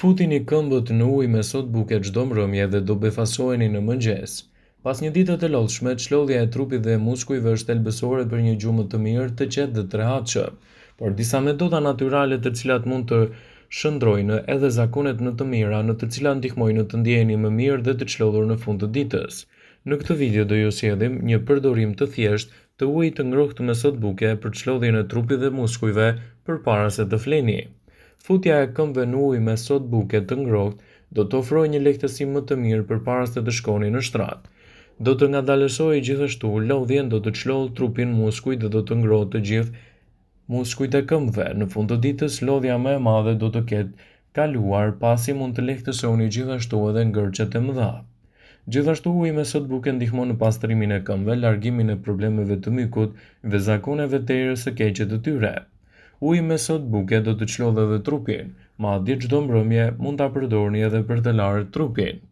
Futini këmbët në ujë me sodë buke çdo mbrëmje dhe do befasoheni në mëngjes. Pas një dite të lodhshme, çlodhja e trupit dhe e muskujve është thelbësore për një gjumë të mirë, të qetë dhe të rehatshëm. Por disa metoda natyrale të cilat mund të shndrojnë edhe zakonet në të mira, në të cilat ndihmojnë të ndjeheni më mirë dhe të çlodhur në fund të ditës. Në këtë video do ju sjellim një përdorim të thjeshtë të ujit të ngrohtë me sodë buke për çlodhjen e trupit dhe muskujve përpara se të fleni. Futja e këmbëve në ujë me sodë buke të ngrohtë do të ofrojë një lehtësim më të mirë përpara se të shkoni në shtrat. Do të ngadalësojë gjithashtu lodhjen, do të çlodhë trupin, muskujt dhe do të ngrohtë të gjithë muskujt e këmbëve. Në fund të ditës, lodhja më e madhe do të ketë kaluar, pasi mund të lehtësoni gjithashtu edhe ngërçet e mëdha. Gjithashtu uji me sodë buke ndihmon në pastrimin e këmbëve, largimin e problemeve të mykut dhe zakoneve të erës së keqe të tyre. Uji me sodë buke do të çlodhë edhe trupin, madje çdo mbrëmje mund ta përdorni edhe për të larë trupin.